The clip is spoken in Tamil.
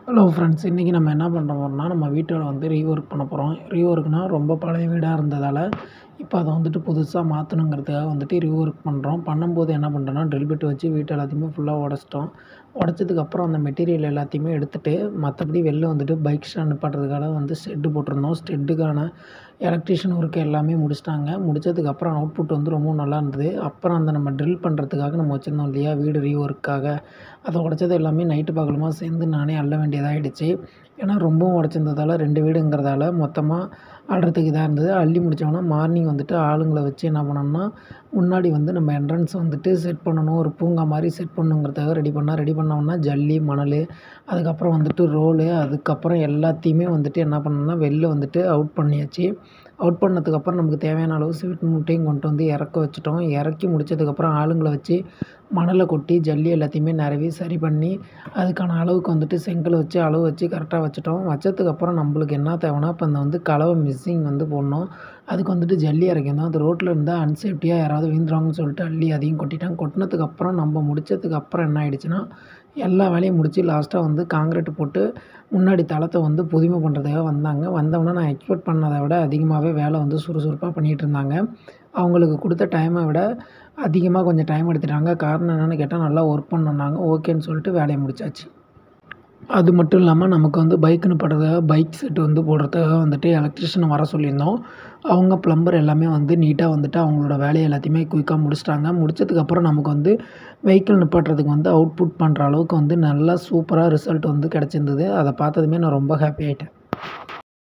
ஹலோ ஃப்ரெண்ட்ஸ், இன்றைக்கி நம்ம என்ன பண்ண போகிறோம்னா, நம்ம வீட்டோட வந்து ரீஒர்க் பண்ண போகிறோம். ரீஒர்க்னா ரொம்ப பழைய வீடாக இருந்ததால் இப்போ அதை வந்துட்டு புதுசாக மாற்றணுங்கிறதுக்காக வந்துட்டு ரீஒர்க் பண்ணுறோம். பண்ணும்போது என்ன பண்ணுறோன்னா, ட்ரில் பிட் வச்சு வீட்டு எல்லாத்தையுமே ஃபுல்லாக உடச்சிட்டோம். உடச்சதுக்கப்புறம் அந்த மெட்டீரியல் எல்லாத்தையுமே எடுத்துகிட்டு மற்றபடி வெளில வந்துட்டு பைக் ஸ்டாண்ட் நிப்பாட்டுறதுக்காக வந்து ஷெட்டு போட்டிருந்தோம். ஷெட்டுக்கான எலக்ட்ரிஷியன் ஒர்க் எல்லாமே முடிச்சிட்டாங்க. முடித்ததுக்கப்புறம் அவுட்புட் வந்து ரொம்ப நல்லா இருந்தது. அப்புறம் அந்த நம்ம ட்ரில் பண்ணுறதுக்காக நம்ம வச்சுருந்தோம் இல்லையா, வீடு ரீஒர்க்காக, அதை உடச்சது எல்லாமே நைட்டு பகலுமா சேர்ந்து நானே அள்ள வேண்டியதாகிடுச்சு. ஏன்னா ரொம்பவும் உடச்சிருந்ததால் 2 வீடுங்கிறதால மொத்தமாக அள்ளுறதுக்கு இதாக இருந்தது. அள்ளி முடித்தோன்னா மார்னிங் வந்துட்டு ஆளுங்களை வச்சு என்ன பண்ணோம்னா, முன்னாடி வந்து நம்ம என்ட்ரன்ஸ் வந்துட்டு செட் பண்ணணும். ஒரு பூங்கா மாதிரி செட் பண்ணணுங்கிறதுக்காக ரெடி பண்ணோம்னா ஜல்லி, மணல், அதுக்கப்புறம் வந்துட்டு ரோலு, அதுக்கப்புறம் எல்லாத்தையுமே வந்துட்டு என்ன பண்ணோம்னா வெளில வந்துட்டு அவுட் பண்ணியாச்சு. அவுட் பண்ணதுக்கப்புறம் நமக்கு தேவையான அளவு சிமெண்ட் மூட்டையும் கொண்டு வந்து இறக்க வச்சுட்டோம். இறக்கி முடித்ததுக்கப்புறம் ஆளுங்களை வச்சு மணலை கொட்டி ஜல்லி எல்லாத்தையுமே நிரவி சரி பண்ணி அதுக்கான அளவுக்கு வந்துட்டு செங்கல் வச்சு அளவு வச்சு கரெக்டாக வச்சுட்டோம். வச்சதுக்கப்புறம் நம்மளுக்கு என்ன தேவைன்னா, இப்போ அந்த வந்து கலவை மிக்சிங் வந்து போடணும். அதுக்கு வந்துட்டு ஜல்லி இறக்கியிருந்தோம். அது ரோட்டில் இருந்தால் அன்சேஃப்டியாக யாராவது விழுந்துருவாங்கன்னு சொல்லிட்டு அள்ளி அதையும் கொட்டிட்டேன். கொட்டினதுக்கப்புறம் நம்ம முடித்ததுக்கப்புறம் என்ன ஆகிடுச்சுன்னா, எல்லா வேலையும் முடித்து லாஸ்ட்டாக வந்து காங்கிரீட் போட்டு முன்னாடி தளத்தை வந்து புதுமை பண்ணுறதுக்காக வந்தாங்க. வந்தவொடனே நான் எக்ஸ்பெக்ட் பண்ணதை விட அதிகமாகவே வேலை வந்து சுறுசுறுப்பாக பண்ணிகிட்டு இருந்தாங்க. அவங்களுக்கு கொடுத்த டைமை விட அதிகமாக கொஞ்சம் டைம் எடுத்துட்டாங்க. காரணம் என்னென்னு கேட்டால், நல்லா ஒர்க் பண்ணோன்னாங்க. ஓகேன்னு சொல்லிட்டு வேலையை முடிச்சாச்சு. அது மட்டும் இல்லாமல் நமக்கு வந்து பைக் நிப்பாட்டுறதுக்காக பைக் செட் வந்து போடுறதுக்காக வந்துட்டு எலக்ட்ரிஷியனை வர சொல்லியிருந்தோம். அவங்க ப்ளம்பர் எல்லாமே வந்து நீட்டாக வந்துட்டு அவங்களோட வேலையை எல்லாத்தையுமே குயிக்காக முடிச்சிட்டாங்க. முடிச்சதுக்கப்புறம் நமக்கு வந்து வெஹிக்கிள் நிப்பாட்டுறதுக்கு வந்து அவுட்புட் பண்ணுற அளவுக்கு வந்து நல்லா சூப்பராக ரிசல்ட் வந்து கிடச்சிருந்தது. அதை பார்த்ததுமே நான் ரொம்ப ஹாப்பி ஆகிட்டேன்.